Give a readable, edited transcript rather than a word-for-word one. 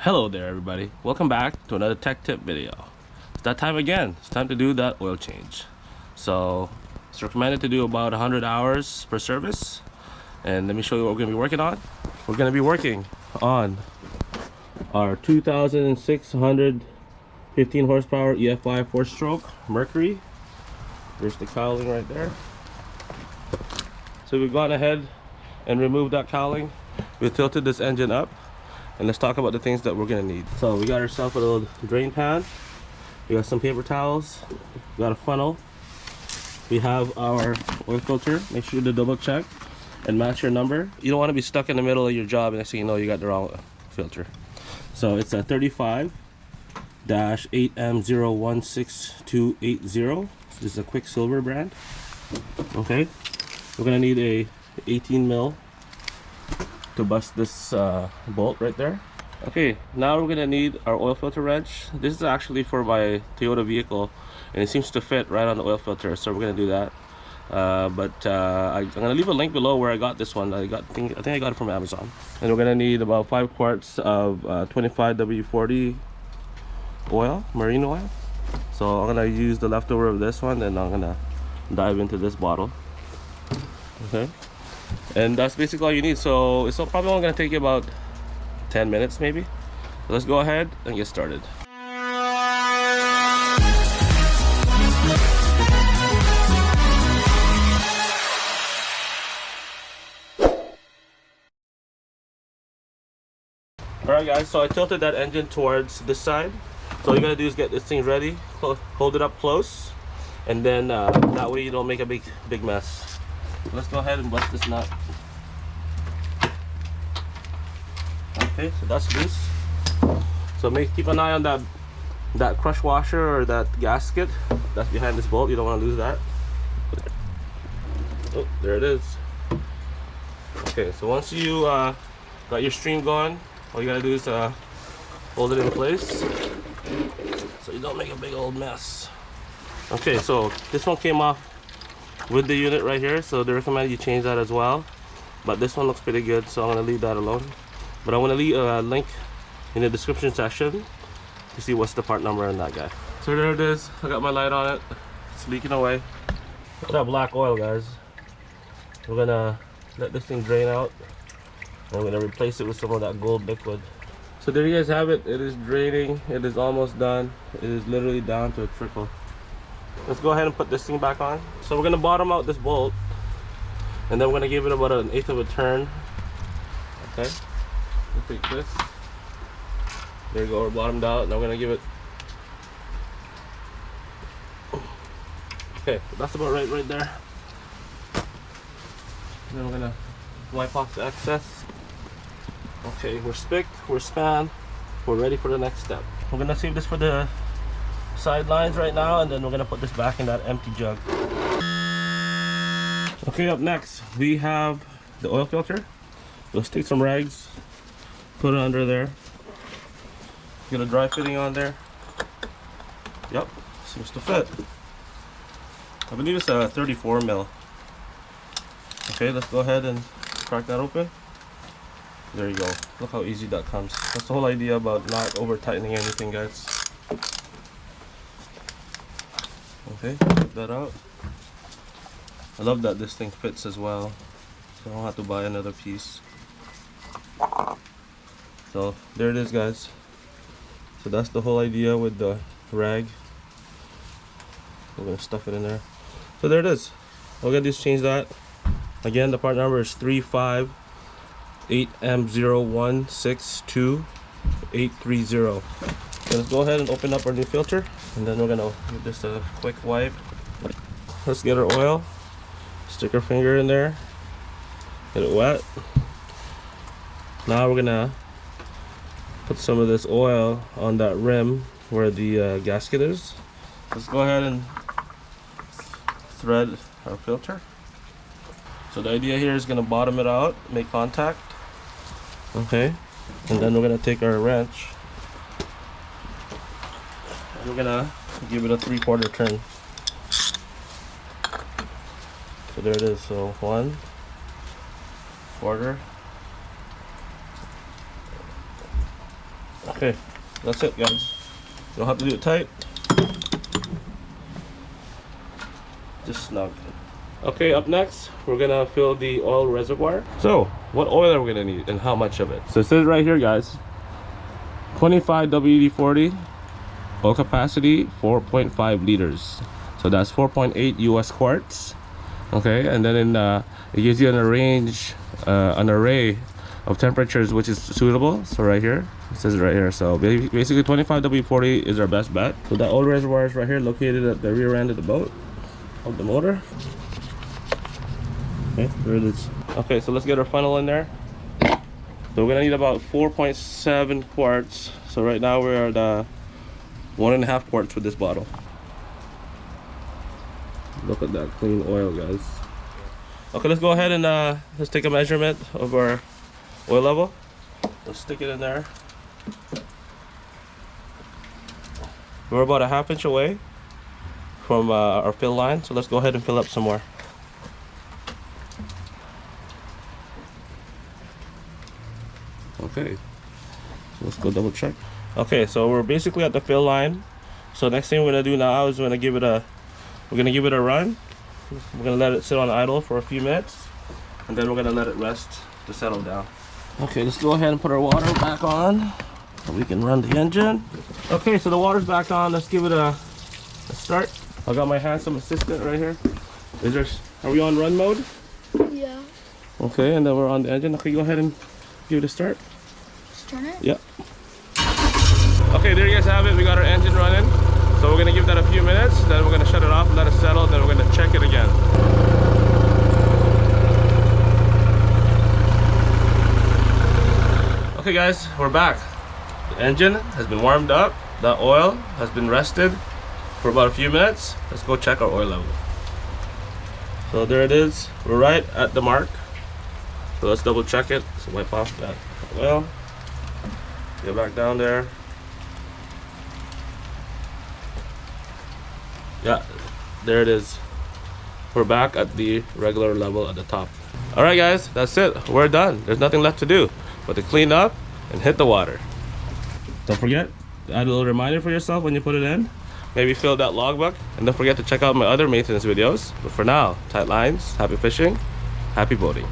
Hello there everybody, welcome back to another tech tip video. It's that time again. It's time to do that oil change. So it's recommended to do about 100 hours per service, and let me show you what we're going to be working on. We're going to be working on our 2615 horsepower EFI 4-stroke Mercury. There's the cowling right there. So we've gone ahead and removed that cowling. We tilted this engine up. And let's talk about the things that we're gonna need. So we got ourselves a little drain pan. We got some paper towels. We got a funnel. We have our oil filter. Make sure to double check and match your number. You don't want to be stuck in the middle of your job and next thing you know you got the wrong filter. So it's a 35-8M016280. This is a Quicksilver brand. Okay. We're gonna need a 18 mil to bust this bolt right there. Okay, now we're gonna need our oil filter wrench. This is actually for my Toyota vehicle and it seems to fit right on the oil filter, so we're gonna do that. I'm gonna leave a link below where I got this one. I think I got it from Amazon. And we're gonna need about 5 quarts of 25W40 oil, marine oil. So I'm gonna use the leftover of this one and I'm gonna dive into this bottle. Okay. And that's basically all you need. So it's probably only going to take you about 10 minutes maybe. So let's go ahead and get started. Alright guys, so I tilted that engine towards this side. So all you gotta do is get this thing ready, hold it up close, and then that way you don't make a big mess. Let's go ahead and bust this nut. Okay, so that's loose. So keep an eye on that crush washer or that gasket that's behind this bolt. You don't want to lose that. Oh, there it is. Okay, so once you got your stream going, all you gotta do is hold it in place so you don't make a big old mess. Okay, so this one came off with the unit right here, so they recommend you change that as well, but this one looks pretty good, so I'm gonna leave that alone. But I want to leave a link in the description section to see what's the part number on that guy. So there it is. I got my light on it. It's leaking away. Look at that black oil, guys. We're gonna let this thing drain out and I'm gonna replace it with some of that gold liquid. So there you guys have it. It is draining. It is almost done. It is literally down to a trickle. Let's go ahead and put this thing back on. So we're gonna bottom out this bolt and then we're gonna give it about 1/8 of a turn. Okay, we'll take this. There you go, we're bottomed out. Now we're gonna give it. Okay, that's about right there. And then we're gonna wipe off the excess. Okay, we're spicked, we're span, we're ready for the next step. We're gonna save this for the sidelines right now, and then we're gonna put this back in that empty jug. Okay, up next we have the oil filter. Let's take some rags, put it under there, get a dry fitting on there. Yep, seems to fit. I believe it's a 34 mil. Okay, let's go ahead and crack that open. There you go, look how easy that comes. That's the whole idea about not over tightening anything, guys. Okay, put that out. I love that this thing fits as well, so I don't have to buy another piece. So there it is, guys. So that's the whole idea with the rag. We're gonna stuff it in there. So there it is. All we gotta do is change that. Again, the part number is 35-8M0162-830. So let's go ahead and open up our new filter, and then we're gonna give this a quick wipe. Let's get our oil, stick our finger in there, get it wet. Now we're gonna put some of this oil on that rim where the gasket is. Let's go ahead and thread our filter. So the idea here is gonna bottom it out, make contact. Okay, and then we're gonna take our wrench. We're gonna give it a 3/4 turn. So there it is. So 1/4. Okay, that's it, guys. You don't have to do it tight. Just snug. Okay, up next, we're gonna fill the oil reservoir. So, what oil are we gonna need and how much of it? So it says right here, guys, 25 WD-40, oil capacity 4.5 liters. So that's 4.8 US quarts. Okay, and then it gives you an array of temperatures which is suitable. So right here, it says it right here. So basically 25 WD-40 is our best bet. So that oil reservoir is right here, located at the rear end of the boat, of the motor. Okay, there it is. Okay, so let's get our funnel in there. So we're gonna need about 4.7 quarts. So right now we're at 1.5 quarts with this bottle. Look at that clean oil, guys. Okay, let's go ahead and let's take a measurement of our oil level. Let's stick it in there. We're about a ½ inch away from our fill line, so let's go ahead and fill up some more. Okay, so let's go double check. Okay, so we're basically at the fill line. So next thing we're gonna do now is we're gonna give it a run. We're gonna let it sit on idle for a few minutes, and then we're gonna let it rest to settle down. Okay, let's go ahead and put our water back on so we can run the engine. Okay, so the water's back on. Let's give it a start. I got my handsome assistant right here. Are we on run mode? Yeah. Okay, and then we're on the engine. Okay, go ahead and give it a start. Just turn it? Yep. Okay, there you guys have it. We got our engine running. So we're gonna give that a few minutes, then we're gonna shut it off and let it settle, then we're gonna check it again. Okay guys, we're back. The engine has been warmed up. The oil has been rested for about a few minutes. Let's go check our oil level. So there it is. We're right at the mark. So let's double check it. So wipe off that oil. Get back down there. Yeah, there it is. We're back at the regular level at the top. All right guys, that's it. We're done. There's nothing left to do but to clean up and hit the water. Don't forget to add a little reminder for yourself when you put it in. Maybe fill that logbook, and don't forget to check out my other maintenance videos. But for now, tight lines, happy fishing, happy boating.